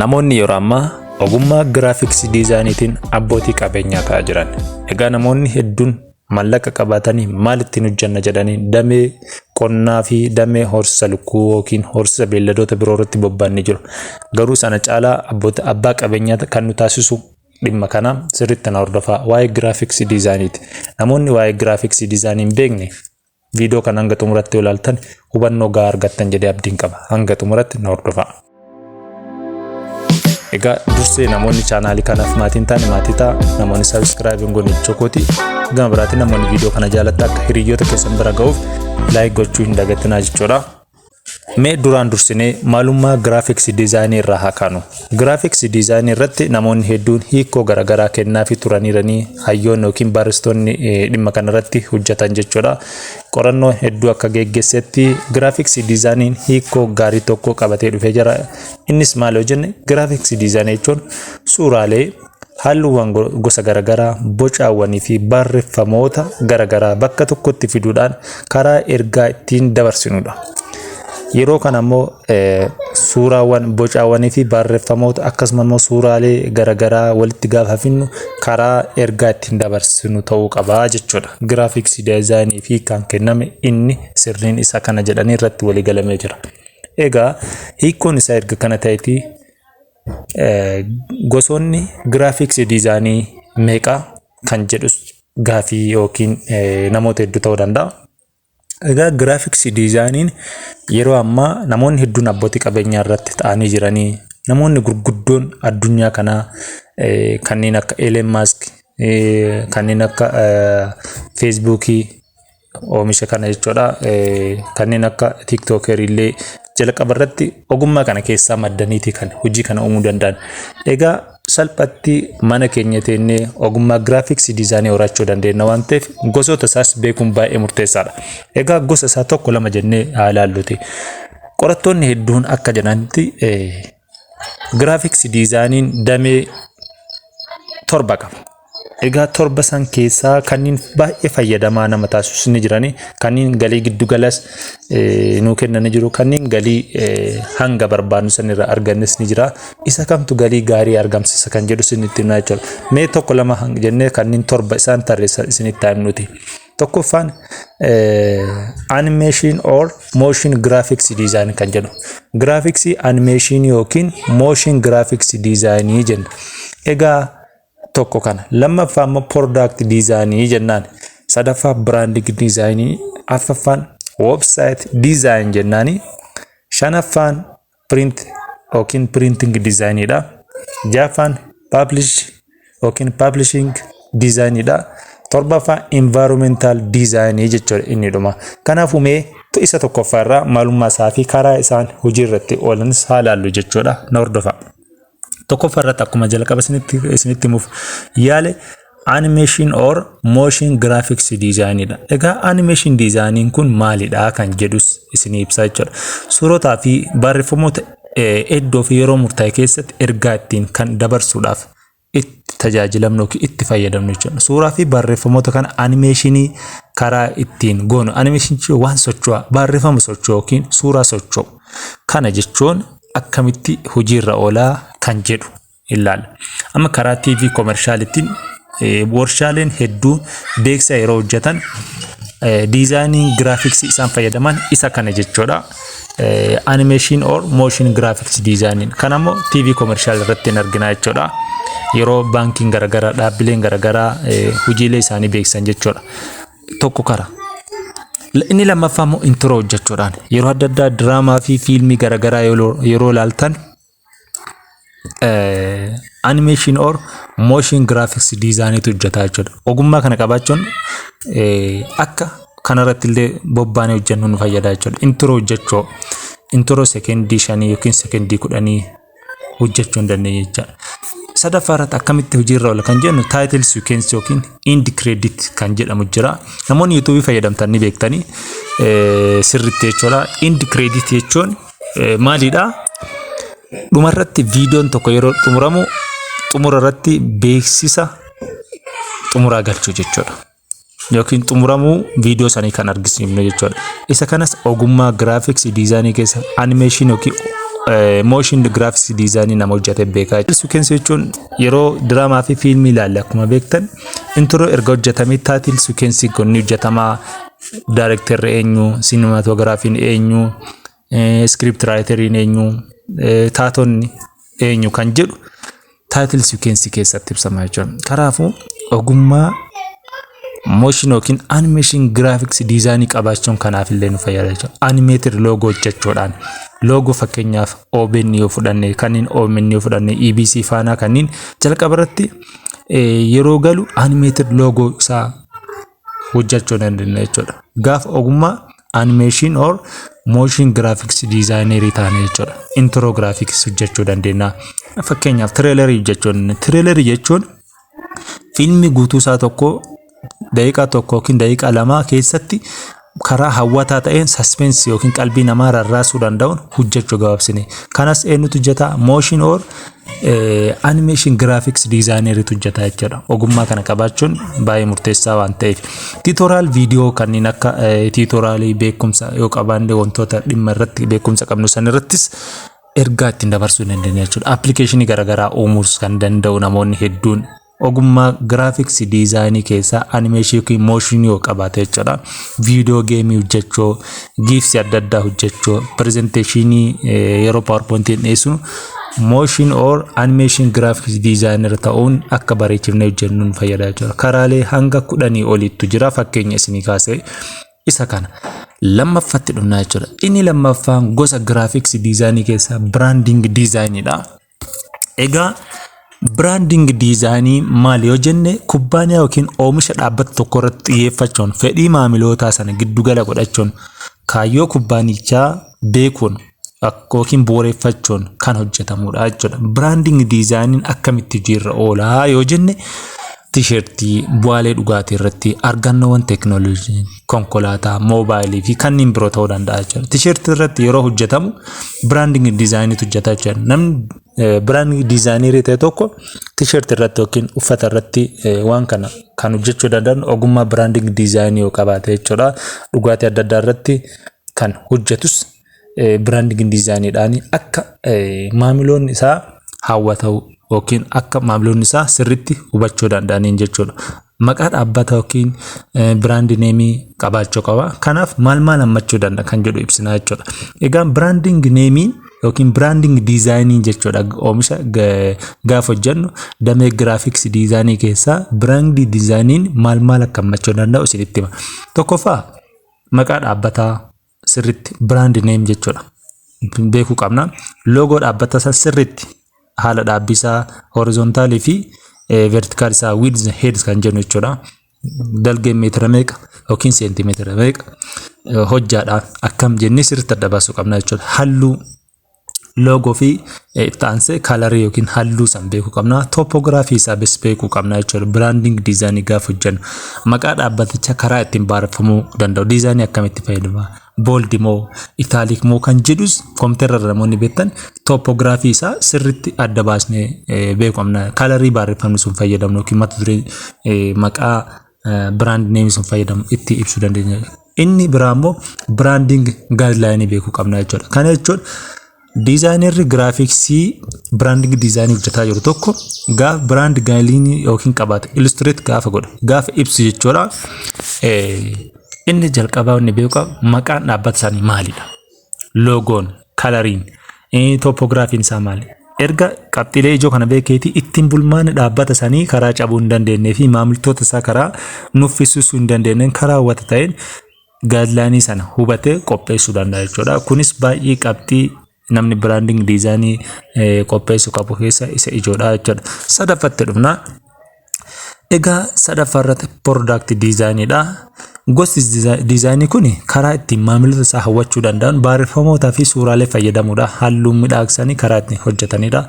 Namoonni yeroo ammaa ogummaa giraafiksii diizaayiniitiin abbootii qabeenyaa ta'aa jiran. Egaa namoonni hedduun mallaqa qabatanii maal ittiin hojjanna jedhanii damee qonnaa fi damee horsiisa lukkuu yookiin horsiisa beelladoota biroo irratti bobba'anii jiru. Garuu sana caalaa abbaa qabeenyaa kan nu taasisu dhimma kana sirriitti na hordofaa waa'ee giraafiksii diizaayiniiti. Namoonni waa'ee giraafiksii diizaayinii hin beekne viidiyoo kana hanga xumuratti ilaaltan hubannoo gahaa argattan jedhee abdiin qaba. Hanga xumuratti na hordofaa. Egaa dursee namoonni chaanaalii kanaaf maatiin taane maatii ta'a. Namoonni sabiskiraayib hin goone chokooti. Gama biraatiin namoonni viidiyoo kana jaalatan akka hiriyoota keessan bira ga'uuf laayik gochuu hin dagatinaa jechuudha. Mee duraan dursinee maalummaa giraafiksii diizaayinii irraa haa kaanu. Giraafiksii diizaayinii irratti namoonni hedduun hiikoo garaagaraa kennaafi turaniiranii hayyoonni yookiin barsiistonni dhimma kana irratti hojjetan jechuudha. Qorannoo hedduu akka geggeessetti giraafiksii diizaayiniin hiikoo gaarii tokko qabatee dhufee jira. Innis maal yoo jenne giraafiksii diizaayinii jechuun suuraalee halluuwwan gosa garaagaraa bocaawwanii fi barreeffamoota garaagaraa bakka tokkotti fiduudhaan karaa ergaa ittiin dabarsinudha. Yeroo kana ammoo suuraawwan bocaawwanii fi barreeffamoota akkasumas immoo suuraalee garaagaraa walitti gaafa finnu karaa ergaa ittiin dabarsinu ta'uu qaba jechuudha. Giraafiksii diizaayinii fi kan kenname inni sirriin isa kana jedhanii irratti walii galamee jira. Egaa hiikkoon isaa erga kana ta'eeti gosoonni giraafiksii diizaayinii meeqa kan jedhus gaafii yookiin namoota hedduu ta'uu danda'a. Egaa giraafiksii diizaayiniin yeroo ammaa namoonni hedduun abbootii qabeenyaa irratti ta'anii jiranii. Namoonni gurguddoon addunyaa kanaa kanneen akka Elon Musk, kanneen akka Facebookii oomisha kana jechuudha. Kanneen akka TikToker illee jalqaba irratti ogummaa kana keessaa maddaniiti kan hojii kana uumuu danda'an. Egaa salphatti mana keenya teennee ogummaa giraafiksii diizaayinii horachuu dandeenya waan ta'eef gosoota isaas beekuun baay'ee murteessaadha. Egaa gosa isaa tokko lama jennee haa ilaalluti. Qorattoonni hedduun akka jedhanitti giraafiksii diizaayiniin damee 7 qaba. Egaa 7 san keessaa kanneen baay'ee fayyadamaa nama taasisu ni jirani. Kanneen galii giddu galas nuu kennan jiru. Kanneen galii hanga barbaadnu sanirraa argannes ni jira. Isa kamtu galii gaarii argamsiisa kan jedhu isinitti himna jechuudha. Mee tokko lama jennee kanneen 7 isaan tarreessan isinitti himnuti. Tokkoffaan animation or motion graphics design kan jedhu. Graphics animation yookiin motion graphics design jenna. Egaa tokko kana lammaffaa immoo product design jennaan. Sadaffaa branding design, afraffaan website design jennaani. Shanaffaan print yookiin printing design dha. Jaffaan publish yookiin publishing design dha. Torbaffaa environmental design jechuudha inni dhuma. Kanaafuu mee isa tokkoffaa irraa maalummaa isaa fi karaa isaan hojii irratti oolanis haa ilaallu jechuudha. Na hordofaa. Tokkoffaa irratti akkuma jalqaba isinitti himuuf yaale animation or motion graphics design dha. Egaa animation design kun maalidha kan jedhus isin ibsaa jechuudha. Suurotaa fi barreeffamoota hedduu fi yeroo murtaa'e keessatti ergaa ittiin kan dabarsuudhaaf itti tajaajilamnu itti fayyadamnu jechuudha. Suuraa fi barreeffamoota kana animationii karaa ittiin goonu. Animation waan socho'aa, barreeffama socho'u yookiin suuraa socho'u. Kana jechuun akkamitti hojiirra oolaa kan jedhu ilaalla. Amma karaa TV komershaalittiin warshaaleen hedduu beeksisa yeroo hojjetan diizaayinii giraafiksii isaan fayyadaman isa kana jechuudha. Animation or motion graphics design. Kan ammoo TV komershaal irratti hin argina jechuudha. Yeroo baankiin garaagaraa dhaabbileen garaagaraa hojiilee isaanii beeksisan jechuudha. Tokko kara. Inni lammaffaa immoo intro hojjechuudhaan yeroo adda addaa diraamaa fi fiilmii garaagaraa yeroo ilaaltan animation or motion graphics design tu hojjetaa jechuudha. Ogummaa kana qabaachuun akka kanarratti illee bobbaanee hojjennu nu fayyada jechuudha. Intro hojjechuu intro sekendii 5 yookiin sekendii 10 hojjechuu hin dandeenye jechuudha. Sadaffaa irratti akkamitti hojiirra oola kan jennu title sequence yookiin end credit kan jedhamu jira. Namoonni YouTube fayyadamtan ni beektanii sirriitti jechuudha. End credit jechuun maalidha? Dhumarratti viidiyoon tokko yeroo xumuramu xumura irratti beeksisa xumuraa galchuu jechuudha. Yookiin xumuramuu viidiyoo sanii kan argisiifnu jechuudha. Isa kanas ogummaa graphics design keessa animation yookiin motion graphics design nama hojjate beekaa. Sequence jechuun yeroo diraamaa fi fiilmii ilaalle akkuma beektan intro erga hojjetamee title sequence kun hojjetamaa. Director eenyu, cinematography eenyu, script writer eenyu, taatonni eenyu kan jedhu title sequence keessatti ibsama jechuudha. Kanaafuu ogummaa motion yookiin animation graphics design qabaachuun kanaaf illee nu fayyada jechuudha. Animated logo hojjechuudhaan logo fakkeenyaaf OBN yoo fudhanne kanneen OBN yoo fudhanne EBC faanaa kanneen jalqaba irratti yeroo galu animated logo isaa hojjechuu dandeenya jechuudha. Gaaf ogummaa animation or motion graphics designer taane jechuudha. Intro graphics hojjechuu dandeenya. Fakkeenyaaf trailer hojjechuun trailer jechuun fiilmii guutuu isaa tokko daqiiqaa tokko yookiin daqiiqaa lama keessatti karaa hawwataa ta'een suspense yookiin qalbii namaa rarraasuu danda'uun hojjechuu gabaabsine. Kanas eenyutu hojjeta? Motion or animation graphics designer hojjeta jechuudha. Ogummaa kana qabaachuun baay'ee murteessaa waan ta'eef. Tutorial video kanneen akka tutorialii beekumsa yoo qabaanne wantoota dhimma irratti beekumsa qabnu san irrattis ergaa ittiin dabarsuu dandeenya jechuudha. Applicationii garaagaraa uumuus kan danda'u namoonni hedduun ogummaa graphics design keessa animation yookiin motion yoo qabaate jechuudha. Video game hojjechuu, gifs adda addaa hojjechuu, presentationii yeroo PowerPoint dhiyeessu motion or animation graphics designer ta'uun akka bareechifnee hojjennuun fayyada jechuudha. Karaalee hanga 10 oliitu jira fakkeenya isinii kaasee isa kana. Lammaffatti dhumna jechuudha. Inni lammaffaan gosa graphics design keessa branding designidha. Egaa branding design maal yoo jenne kubbaaniyaa yookiin oomisha dhaabbata tokko irratti xiyyeeffachuun fedhii maamilootaa sana giddugala godhachuun kaayyoo kubbaanichaa beekuun yookiin bu'uureffachuun kan hojjetamudha jechuudha. Branding design akkamitti hojiirra oolaa yoo jenne t-shirtii, bu'aalee dhugaatii irratti argannoowwan teekinooloojii, konkolaataa, moobaayilii fi kanneen biroo ta'uu danda'a jechuudha. T-shirtii irratti yeroo hojjetamu branding design hojjeta jechuudha. Namni branding designer ta'e tokko t-shirtii irratti yookiin uffata irratti waan kana kan hojjechuu danda'an ogummaa branding design yoo qabaate jechuudha. Dhugaatii adda addaa irratti kan hojjetus branding design dhaan akka maamiloonni isaa hawwatau yookiin akka maamiloonni isaa sirriitti hubachuu danda'aniin jechuudha. Maqaa dhaabbata yookiin brand name qabaachuu qaba. Kanaaf maal hammachuu danda'a kan jedhu ibsina jechuudha. Egaa branding name yookiin branding design jechuudha. Oomisha gaaf hojjennu damee graphics design keessaa brand design maal akka hammachuu danda'u isinitti hima. Tokkoffaa maqaa dhaabbataa sirriitti brand name jechuudha. Beekuu qabna. Logo dhaabbata isaa sirriitti haala dhaabbisaa horizontaali fi vertical isaa width heads kan jennu jechuudha. Dalgee meetira meeqa yookiin seentimeetira meeqa hojjaadhaan akkam jennee sirriitti adda baasuu qabna jechuudha. Halluu logo fi ta'anse kalarii yookiin halluu san beekuu qabna. Topography isaa beekuu qabna jechuudha. Branding design gaaf hojjennu maqaa dhaabbatichaa karaa ittiin barreeffamuu danda'u. Design akkamitti fayyadama? Bold moo italic moo kan jedhus kompiitara irra namoonni beektan topography isaa sirriitti adda baasnee beekuu qabna. Kalarii barreeffamni sun fayyadamnu yookiin mata duree maqaa brand name sun fayyadamu itti ibsuu dandeenya. Inni biraa immoo branding guideline beekuu qabna jechuudha. Kana jechuun designer graphics branding design hojjetaa jiru tokko gaaf brand guideline yookiin qabaate illustrate gaafa godha gaafa ibsu jechuudha. Inni jalqabaa inni beeku maqaan dhaabbata isaanii maalidha? Logoon, kalariin, topographiin isaa maali? Erga qabxiilee ijoo kana beekeeti ittiin bulmaana dhaabbata isaanii karaa cabuu hin dandeenye fi maamiltoota isaa karaa nuffisuu hin dandeenye karaa hawwata ta'een guideline sana hubatee qopheessuu danda'a jechuudha. Kunis baay'ee qabxii namni branding design qopheessuu qabu keessa isa ijoodha jechuudha. Sadaffatti dhufna. Egaa sadaffaarratti product design dha. Gosti design kun karaa ittiin maamiltoota isaa hawwachuu danda'an barreeffamootaa fi suuraalee fayyadamuudha. Halluu midhaagsanii karaa ittiin hojjetanidha.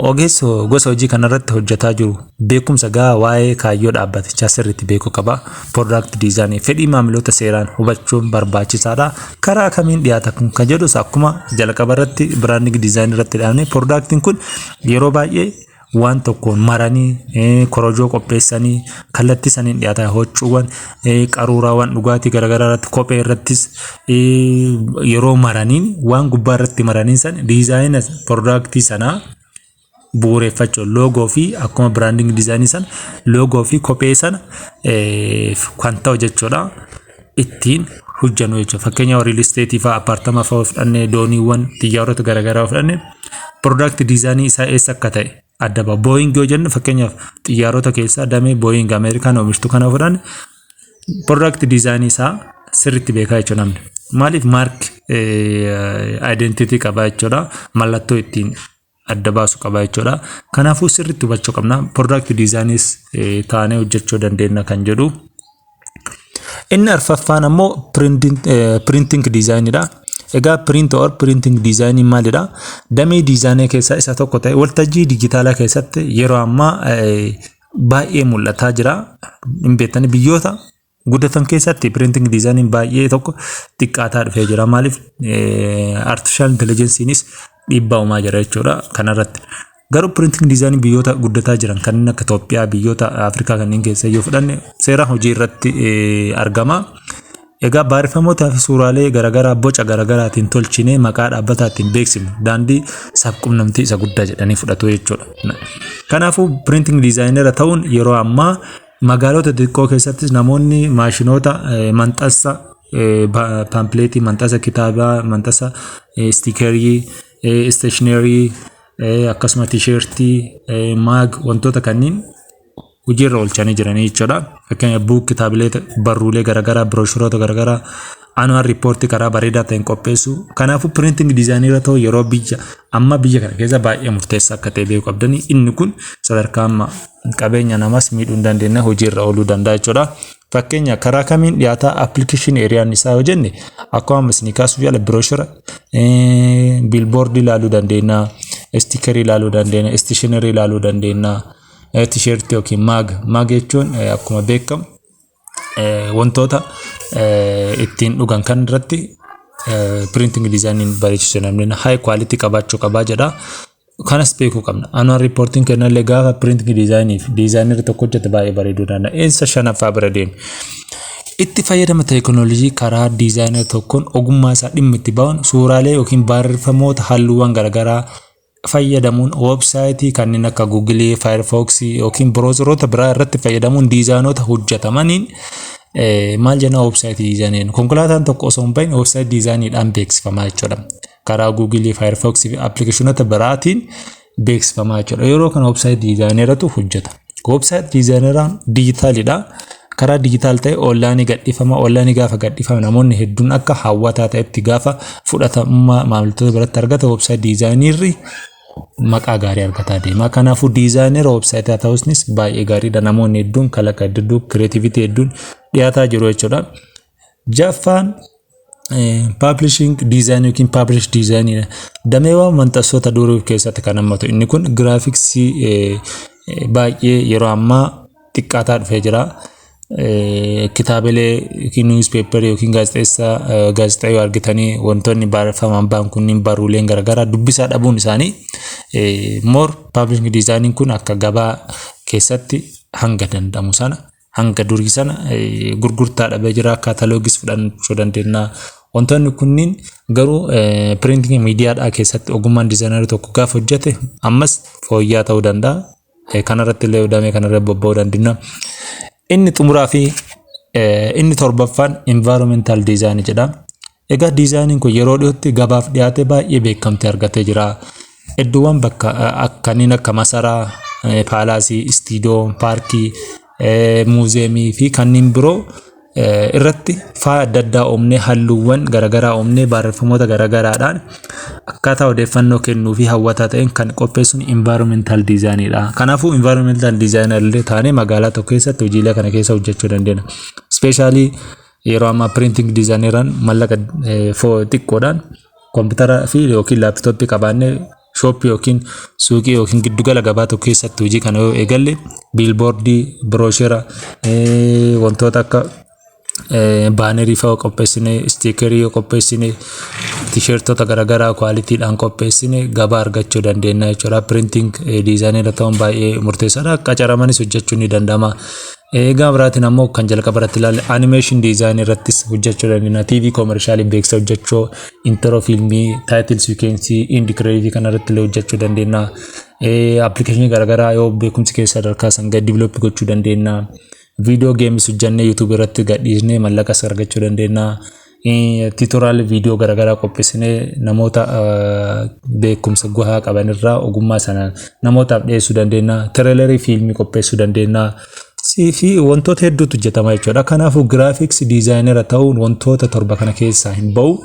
Ogeessi gosa hojii kanarratti hojjetaa jiru beekumsa gahaa waa'ee kaayyoo dhaabbatichaa sirriitti beekuu qaba. Product design fedhii maamiloota seeraan hubachuun barbaachisaadha. Karaa kamiin dhiyaata kan jedhus akkuma jalqaba irratti branding design irratti dhaabne productiin kun yeroo baay'ee waan tokkoon maranii korojoo qopheessanii kallattii saniin dhiyaata huccuuwwan qaruuraawwan dhugaatii garaagaraa irratti kophee irrattis yeroo maraniin waan gubbaa irratti maraniin san diizaayina piroodaaktii sanaa bu'uureffachuu loogoo fi akkuma biraanding diizaayinii sana loogoo fi kophee sana kan ta'u jechuudha ittiin hojjannu jechuudha. Fakkeenyaaf riil isteetii fa'aa apartamaa fa'aa fudhannee dooniiwwan xiyyaarota garaagaraa fudhannee piroodaaktii diizaayinii isaa eessa akka ta'e adda ba'a. Booying yoo jennu fakkeenyaaf xiyyaarota keessaa damee booying Ameerikaan oomishtu kana fudhanne piroodaaktii diizaayinii isaa sirriitti beekaa jechuudha namni. Maaliif maark aayidentiitii qabaa jechuudha mallattoo ittiin adda baasu qabaa jechuudha. Kanaafuu sirriitti hubachuu qabna. Piroodaaktii diizaayiniis taanee hojjechuu dandeenya kan jedhu. Inni arfaffaan ammoo printing diizaayiniidha. Egaa print or printing diizaayinii maalidha? Damee diizaayinii keessaa isa tokko ta'e waltajjii dijitaalaa keessatti yeroo ammaa baay'ee mul'ataa jira. Hin beektani biyyoota guddatan keessatti printing diizaayiniin baay'ee tokko xiqqaataa dhufee jira. Maaliif artificial intelligence'iinis dhiibbaa uumaa jira jechuudha kanarratti. Garuu printing diizaayinii biyyoota guddataa jiran kanneen akka Itoophiyaa biyyoota Afrikaa kanneen keessa yoo fudhanne seera hojii irratti argama. Egaa barreeffamoota fi suuraalee garaagaraa boca garaagaraatiin tolchinee maqaa dhaabbataatiin beeksifnu daandii sabquunnamtii isa guddaa jedhanii fudhatu jechuudha. Kanaafuu printing diizaayinera ta'uun yeroo ammaa magaalota xixiqqoo keessattis namoonni maashinoota manxasa paampleetii, manxasa kitaabaa, manxasa stiikerii, stationerii akkasuma tiishertii maag wantoota kanneen hojiirra oolchanii jiranii jechuudha. Fakkeenyaaf buuk kitaabilee barruulee garaagaraa birooshuroota garaagaraa anuwaan riippoortii karaa bareedaa ta'een qopheessu. Kanaafuu printing diizaayinii ta'uu yeroo biyya kana keessa baay'ee murteessaa akka ta'e beekuu qabdanii inni kun sadarkaa amma qabeenya namas miidhuu hin dandeenye hojiirra ooluu danda'a jechuudha. Fakkeenya karaa kamiin dhiyaataa application eriyaan isaa yoo jenne akkuma isin kaasuuf yaala birooshura biilboordii ilaaluu dandeenya, stiikerii ilaaluu dandeenya, stationerii ilaaluu dandeenya, tiishertii yookiin maag jechuun akkuma beekamu wantoota ittiin dhugan kan irratti printing diizaayiniin bareechisuu dandeenya. High quality qabaachuu qabaa jedha. Kanas beekuu qabna. Annual reporting kennallee gaafa printing diizaayinii fi diizaayineri tokko hojjete baay'ee bareeduu danda'a. Eessa shanaffaa bira deemu. Itti fayyadama teekinooloojii karaa diizaayineri tokkoon ogummaa isaa dhimma itti ba'uun suuraalee yookiin barreeffamoota halluuwwan garaagaraa fayyadamuun websaayitii kanneen akka Google, Firefox yookiin browseroota biraa irratti fayyadamuun diizaayinoota hojjetamaniin maal jenna websaayitii diizaayiniin konkolaataan tokko osoo hin bahin websaayitii diizaayiniidhaan beeksifamaa jechuudha. Karaa Google, Firefox fi appilikeeshinoota biraatiin beeksifamaa jechuudha. Yeroo kana websaayitii diizaayineratu hojjeta. Websaayitii diizaayineraan dijitaalidha. Karaa dijitaal ta'e onlaayinii gadhiifama. Onlaayinii gaafa gadhiifama namoonni hedduun akka hawwataa ta'etti gaafa fudhatamummaa maamiltoota biratti argata websaayitii diizaayinerri maqaa gaarii argataa deema. Kanaafuu diizaayinera websaayitii ta'uunis baay'ee gaariidha. Namoonni hedduun kalaqa hedduu kireetivitii hedduun dhiyaataa jiru jechuudha. Jaffaan publishing design yookiin publish design dameewwan manxasoota duruu keessatti kan hammatu. Inni kun graafiksii baay'ee yeroo ammaa xiqqaataa dhufee jira. Kitaabilee yookiin newspaper yookiin gaazexaa yoo argitanii wantoonni barreeffaman ba'an kunniin barruuleen garaagaraa dubbisaa dhabuun isaanii more publishing design kun akka gabaa keessatti hanga danda'amu sana hanga durii sana gurgurtaa dhabee jira. Kaataloogis fudhachuu dandeenya. Wantoonni kunniin garuu printing miidiyaadhaa keessatti ogummaan diizaayinerii tokko gaafa hojjete ammas fooyya'aa ta'uu danda'a. Kanarratti illee damee kanarra bobba'uu dandeenya. Inni xumuraa fi inni torbaffaan environmental design jedhama. Egaa diizaayiniin kun yeroo dhiyootti gabaaf dhiyaate baay'ee beekamtii argatee jira. Iddoowwan bakka kanneen akka masaraa, paalaasii, istiidoo, paarkii, muuzeemii fi kanneen biroo irratti faaya adda addaa oomnee halluuwwan garaagaraa oomnee barreeffamoota garaagaraadhaan akkaataa odeeffannoo kennuu fi hawwataa ta'een kan qopheessuun environmental designidha. Kanaafuu environmental designer illee taanee magaalaa tokko keessatti hojiilee kana keessa hojjechuu dandeenya. Especially yeroo ammaa printing designeran mallaqa xiqqoodhaan kompiitara fi yookiin laaptooppii qabaannee shooppii yookiin suuqii yookiin giddugala gabaa tokko keessatti hojii kana yoo eegalle biilboordii, birooshera, wantoota akka baanerii fa'aa qopheessinee, stiikerii qopheessinee t-shirtota garagaraa kwaalitiidhaan qopheessine gabaa argachuu dandeenya jechuudha. Printing diizaayinii irra ta'uun baay'ee murteessaadha. Qacaramanis hojjechuun ni danda'ama. Egaa biraatiin ammoo kan jalqaba irratti ilaalle animation design irrattis hojjechuu dandeenya. TV commercial beeksisa hojjechuu, intro filmii, title sequence, end credit kana irratti illee hojjechuu dandeenya. Application garagaraa yoo beekumsi keessa sadarkaa san gad develop gochuu dandeenya. Video games hojjannee YouTube irratti gadhiisnee mallaqas argachuu dandeenya. Tutorial video garagaraa qopheessinee namoota beekumsa gahaa qaban irraa ogummaa sana namootaaf dhiyeessuu dandeenya. Trailerii fiilmii qopheessuu dandeenya. Fi wantoota hedduutu hojjetama jechuudha. Kanaafuu graphics designer ta'uun wantoota torba kana keessaa hin ba'u.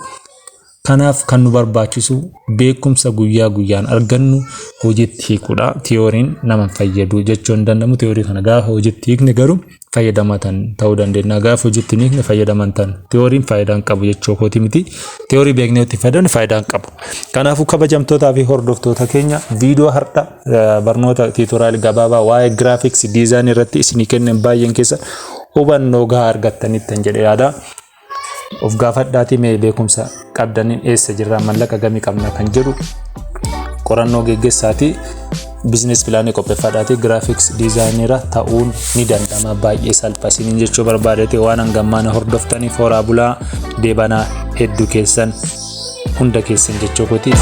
Kanaaf kan nu barbaachisu beekumsa guyyaa guyyaan argannu hojiitti hiikuudha. Tiyooriin nama fayyadu jechuun danda'amu. Tiyoorii kana gaafa hojiitti hiikne garuu fayyadamatan ta'uu dandeenya. Gaafa hojiitti hiikne fayyadamantan tiyooriin faayidaan qabu jechuu kooti miti. Tiyoorii beeknee itti fayyadamne faayidaan qabu. Kanaafuu kabajamtootaa fi hordoftoota keenya viidiyoo har'a barnoota tiitoraalii gabaabaa waa'ee graphics design irratti isinii kennan baay'een keessa hubannoo gahaa argattanitti jedhee yaada. Of gaafadhaatii mee beekumsa qabdaniin eessa jirra mallaqa gamii qabna kan jedhu qorannoo geggeessaati. Business plan qopheeffadhaatii graphics designer ta'uun ni danda'ama. Baay'ee salphaasiin jechuu barbaadate waan hangammaana hordoftaniif horaa bulaa deebanaa hedduu keessan hunda keessan jechuu kooti.